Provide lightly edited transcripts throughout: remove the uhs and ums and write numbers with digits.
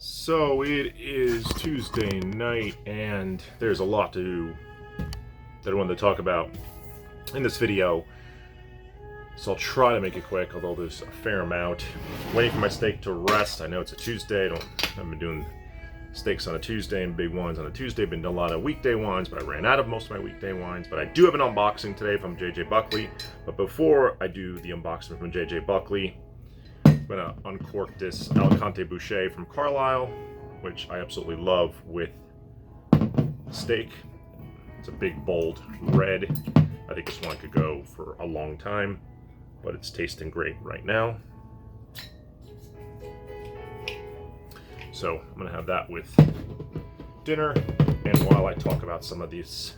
So it is Tuesday night, and there's a lot that I wanted to talk about in this video. So I'll try to make it quick, although there's a fair amount. Waiting for my steak to rest. I know it's a Tuesday. I haven't been doing steaks on a Tuesday and big wines on a Tuesday. Been doing a lot of weekday wines, but I ran out of most of my weekday wines. But I do have an unboxing today from JJ Buckley. But before I do the unboxing from JJ Buckley, I'm gonna uncork this Alicante Boucher from Carlisle, which I absolutely love with steak. It's a big, bold red. I think this wine could go for a long time, but it's tasting great right now. So I'm gonna have that with dinner, and while I talk about some of these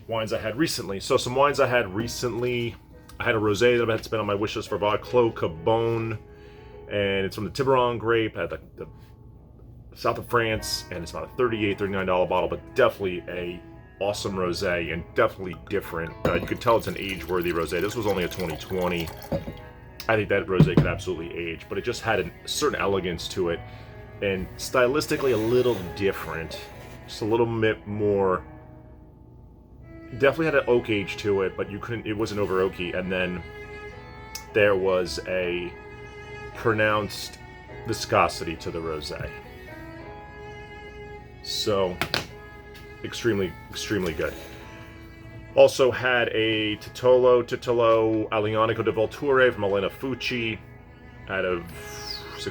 wines I had recently. So some wines I had recently. I had a rosé that it's been on my wish list for a while, Clos Cabone, and it's from the Tiburon grape at the south of France, and it's about a $38, $39 bottle, but definitely a awesome rosé and definitely different. You could tell it's an age-worthy rosé. This was only a 2020. I think that rosé could absolutely age, but it just had a certain elegance to it, and stylistically a little different, just a little bit more. Definitely had an oak age to it, but it wasn't over oaky. And then there was a pronounced viscosity to the rosé. So extremely, extremely good. Also had a Titolo Aglianico di Volture from Elena Fucci out of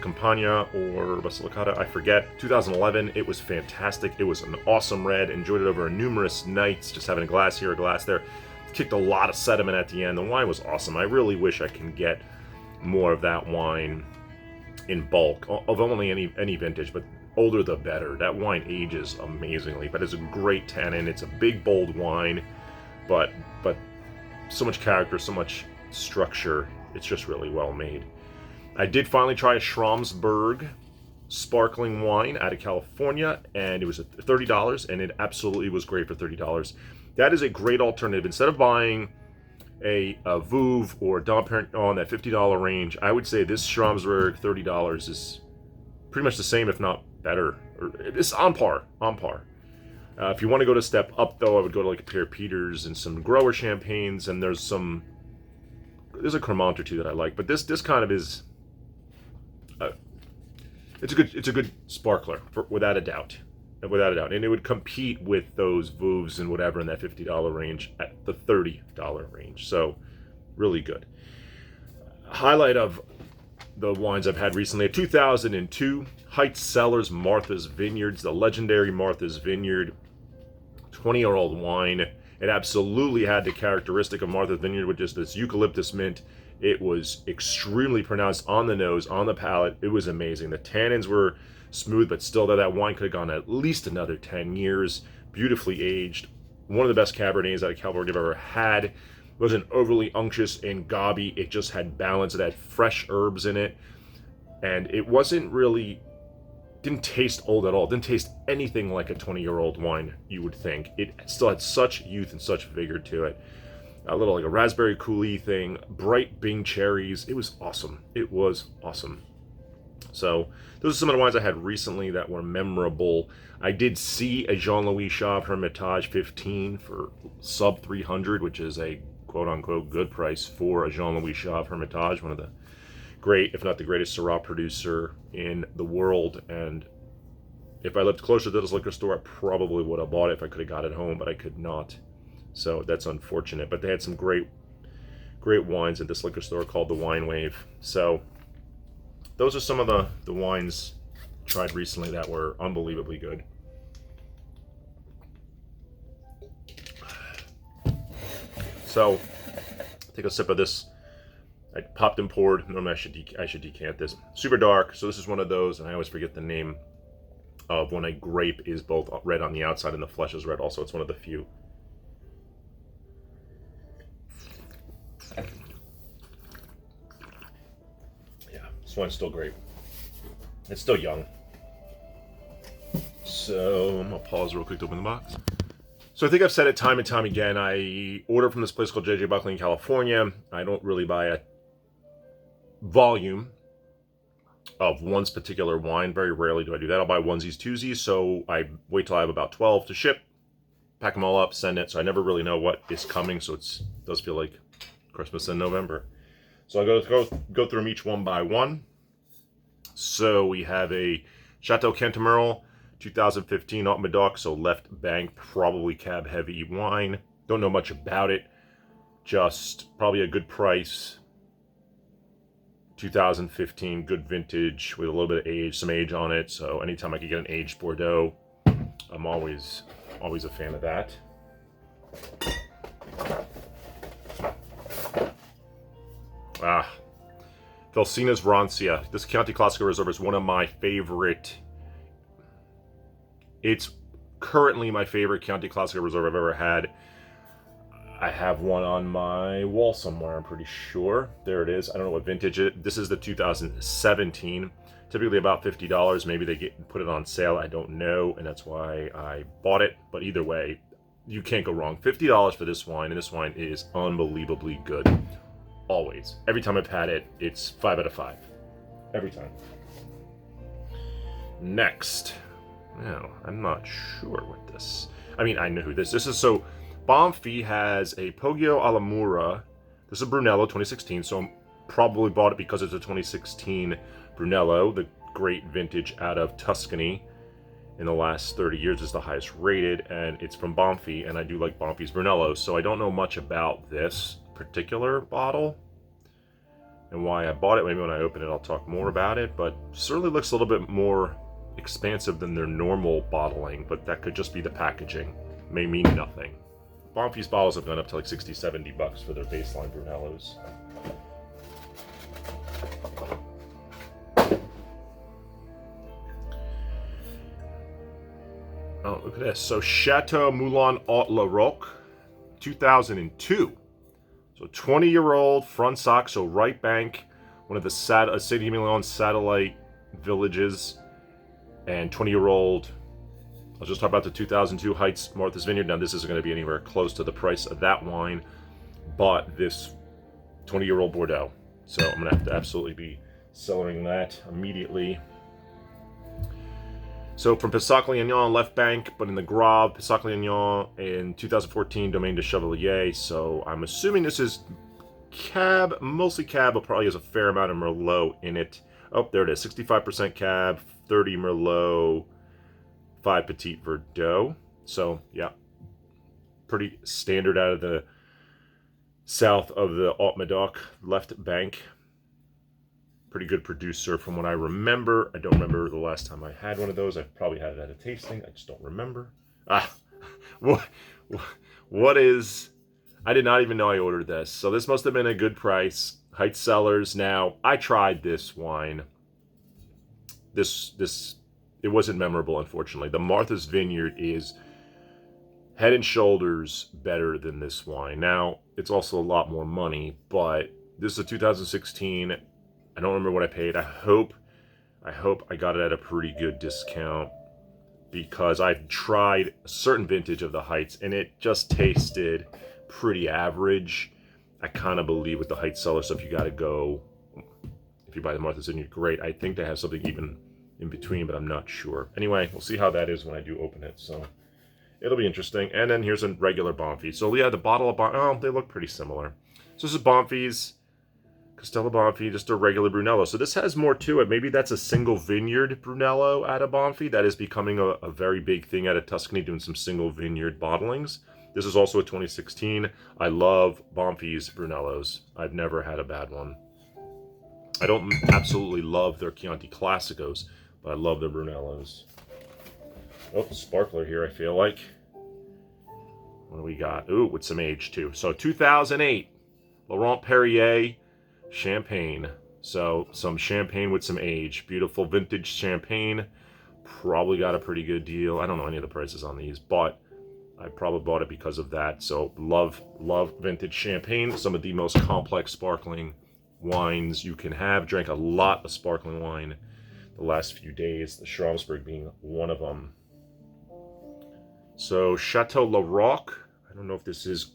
Campagna or Basilicata, I forget. 2011. It was fantastic. It was an awesome red. Enjoyed it over numerous nights, just having a glass here, a glass there. Kicked a lot of sediment at the end. The wine was awesome. I really wish I can get more of that wine in bulk, of only any vintage, but older the better. That wine ages amazingly, but it's a great tannin. It's a big, bold wine, but so much character, so much structure. It's just really well made. I did finally try a Schramsberg sparkling wine out of California, and it was at $30, and it absolutely was great for $30. That is a great alternative. Instead of buying a Veuve or Dom Perignon, that $50 range, I would say this Schramsberg $30 is pretty much the same, if not better. It's on par. If you want to go to step up, though, I would go to like a Pierre Peters and some grower champagnes, and there's a Cremant or two that I like, but this kind of is. It's a good sparkler, without a doubt, and it would compete with those Veuves and whatever in that $50 range at the $30 range. So, really good. Highlight of the wines I've had recently: a 2002 Heights Cellars Martha's Vineyards, the legendary Martha's Vineyard, 20-year-old wine. It absolutely had the characteristic of Martha's Vineyard with just this eucalyptus mint. It was extremely pronounced on the nose, on the palate. It was amazing. The tannins were smooth, but still, that wine could have gone at least another 10 years. Beautifully aged. One of the best Cabernets out of California I've ever had. It wasn't overly unctuous and gobby. It just had balance. It had fresh herbs in it. And it didn't taste old at all. It didn't taste anything like a 20-year-old wine, you would think. It still had such youth and such vigor to it. A little like a raspberry coulis thing, bright Bing cherries. It was awesome. It was awesome. So those are some of the wines I had recently that were memorable. I did see a Jean-Louis Chave Hermitage 15 for sub 300, which is a quote-unquote good price for a Jean-Louis Chave Hermitage, one of the great, if not the greatest Syrah producer in the world. And if I lived closer to this liquor store, I probably would have bought it if I could have got it home, but I could not. So that's unfortunate. But they had some great wines at this liquor store called the Wine Wave. So those are some of the wines tried recently that were unbelievably good. So take a sip of this. I popped and poured. Normally I should decant this. Super dark. So this is one of those, and I always forget the name of when a grape is both red on the outside and the flesh is red also. It's one of the few. Yeah, this wine's still great. It's still young. So I'm gonna pause real quick to open the box. So I think I've said it time and time again. I order from this place called JJ Buckley in California. I don't really buy a volume. of one particular wine. Very rarely do I do that. I'll buy onesies, twosies, so I wait till I have about 12 to ship, pack them all up, send it. So I never really know what is coming, so it does feel like Christmas in November. So I'll go through them each one by one. So we have a Chateau Cantemerle 2015 Haute Medoc, so left bank, probably cab heavy wine. Don't know much about it, just probably a good price. 2015, good vintage with a little bit of age, some age on it. So anytime I could get an aged Bordeaux, I'm always a fan of that. Felsina's Rancia. This Chianti Classico Reserve is one of my favorite. It's currently my favorite Chianti Classico Reserve I've ever had. I have one on my wall somewhere, I'm pretty sure. There it is. I don't know what vintage it is. This is the 2017. Typically about $50. Maybe they put it on sale. I don't know, and that's why I bought it. But either way, you can't go wrong. $50 for this wine, and this wine is unbelievably good. Always. Every time I've had it, it's 5 out of 5. Every time. Next. No, I'm not sure what this... I mean, I know who this is. So, Banfi has a Poggio alla Mura. This is Brunello 2016, so probably bought it because it's a 2016 Brunello. The great vintage out of Tuscany in the last 30 years is the highest rated, and it's from Banfi, and I do like Banfi's Brunello, so I don't know much about this particular bottle and why I bought it. Maybe when I open it I'll talk more about it, but certainly looks a little bit more expansive than their normal bottling, but that could just be the packaging. May mean nothing. Banfi's bottles have gone up to like $60-$70 for their baseline Brunellos. Oh, look at this. So Chateau Moulin Haute La Roque, 2002. So 20-year-old front sock, so right bank, one of the Cité-Mignon satellite villages, and 20-year-old. I'll just talk about the 2002 Heights Martha's Vineyard. Now, this isn't going to be anywhere close to the price of that wine, but this 20-year-old Bordeaux. So I'm going to have to absolutely be cellaring that immediately. So from Pessac-Léognan, left bank, but in the Grave, Pessac-Léognan in 2014, Domaine de Chevalier. So I'm assuming this is cab, mostly cab, but probably has a fair amount of Merlot in it. Oh, there it is, 65% cab, 30 Merlot, 5 Petit Verdot. So yeah, pretty standard out of the south of the Haute Medoc, left bank. Pretty good producer from what I remember. I don't remember the last time I had one of those. I probably had it at a tasting. I just don't remember. What is... I did not even know I ordered this. So this must have been a good price. Heights Cellars. Now, I tried this wine. It wasn't memorable, unfortunately. The Martha's Vineyard is head and shoulders better than this wine. Now, it's also a lot more money, but this is a 2016. I don't remember what I paid. I hope I got it at a pretty good discount, because I've tried a certain vintage of the Heights and it just tasted pretty average. I kind of believe with the Heights Cellar stuff, you got to go, if you buy the Martha's Vineyard, great. I think they have something even in between, but I'm not sure. Anyway, we'll see how that is when I do open it. So it'll be interesting. And then here's a regular Banfi. So yeah, the bottle of Banfi, oh, they look pretty similar. So this is Banfi's Castello Banfi, just a regular Brunello. So this has more to it. Maybe that's a single vineyard Brunello out of Banfi. That is becoming a very big thing out of Tuscany, doing some single vineyard bottlings. This is also a 2016. I love Banfi's Brunellos. I've never had a bad one. I don't absolutely love their Chianti Classicos, but I love their Brunellos. Oh, sparkler here, I feel like. What do we got? Ooh, with some age too. So 2008, Laurent Perrier Champagne. So some champagne with some age. Beautiful vintage champagne. Probably got a pretty good deal. I don't know any of the prices on these, but I probably bought it because of that. So love vintage champagne. Some of the most complex sparkling wines you can have. Drank a lot of sparkling wine the last few days, the Schramsberg being one of them. So Chateau La Roque. I don't know if this is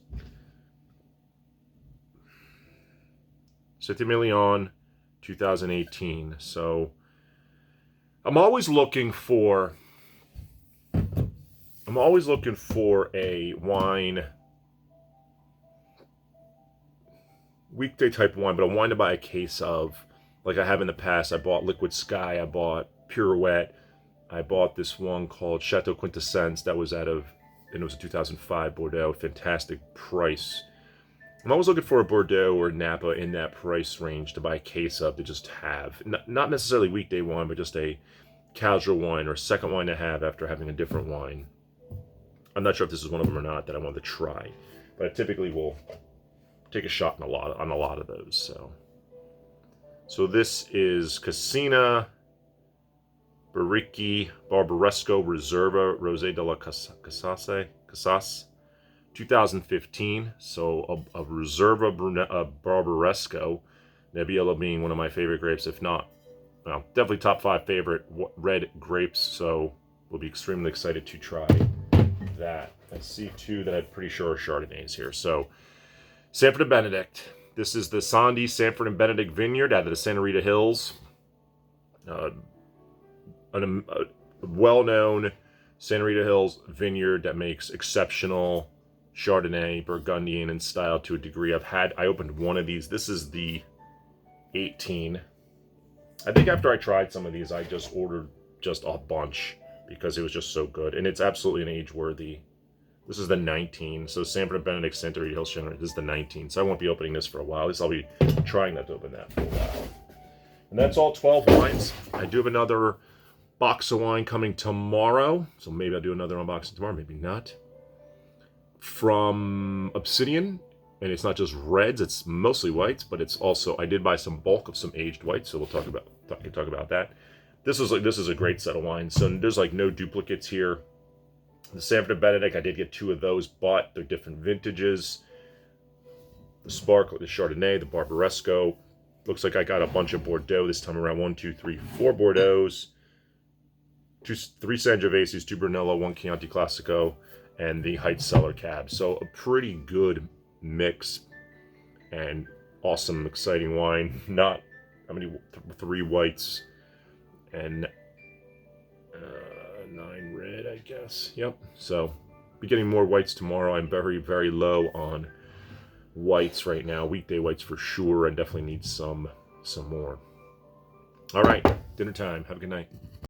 Cité-Mignon 2018. So I'm always looking for a wine, weekday type wine, but a wine to buy a case of, like I have in the past. I bought Liquid Sky, I bought Pirouette, I bought this one called Chateau Quintessence that was and it was a 2005 Bordeaux, fantastic price. I'm always looking for a Bordeaux or Napa in that price range to buy a case of, to just have. Not necessarily weekday wine, but just a casual wine or second wine to have after having a different wine. I'm not sure if this is one of them or not that I want to try, but I typically will take a shot on a lot of those. So this is Casina Barrique Barbaresco Reserva Rosé de la Casas, 2015. So a Reserva Barbaresco, Nebbiolo being one of my favorite grapes, if not, well, definitely top 5 favorite red grapes. So we'll be extremely excited to try that. I see two that I'm pretty sure are Chardonnays here. So Sanford and Benedict. This is the Sandy Sanford and Benedict Vineyard out of the Santa Rita Hills. A well-known Santa Rita Hills vineyard that makes exceptional Chardonnay, Burgundian in style to a degree. I opened one of these. This is the 18. I think after I tried some of these, I just ordered just a bunch because it was just so good. And it's absolutely an age-worthy. This is the 19. So Sanford and Benedict Santa Rita Hills Chardonnay. This is the 19. So I won't be opening this for a while. At least I'll be trying not to open that for a while. And that's all 12 wines. I do have another box of wine coming tomorrow. So maybe I'll do another unboxing tomorrow. Maybe not. From Obsidian. And it's not just reds. It's mostly whites. But it's also, I did buy some bulk of some aged whites. So we'll talk about that. This is a great set of wines. So there's like no duplicates here. The Sanford and Benedict, I did get 2 of those, but they're different vintages. The Sparkle, the Chardonnay, the Barbaresco. Looks like I got a bunch of Bordeaux this time around. 1, 2, 3, 4 Bordeaux's, 3 Sangioveses, 2 Brunello, 1 Chianti Classico, and the Heights Cellar Cab. So a pretty good mix and awesome, exciting wine. Not, how many? 3 whites and 9 red, I guess. Yep. So, be getting more whites tomorrow. I'm very, very low on whites right now. Weekday whites for sure. I definitely need some more. All right, dinner time. Have a good night.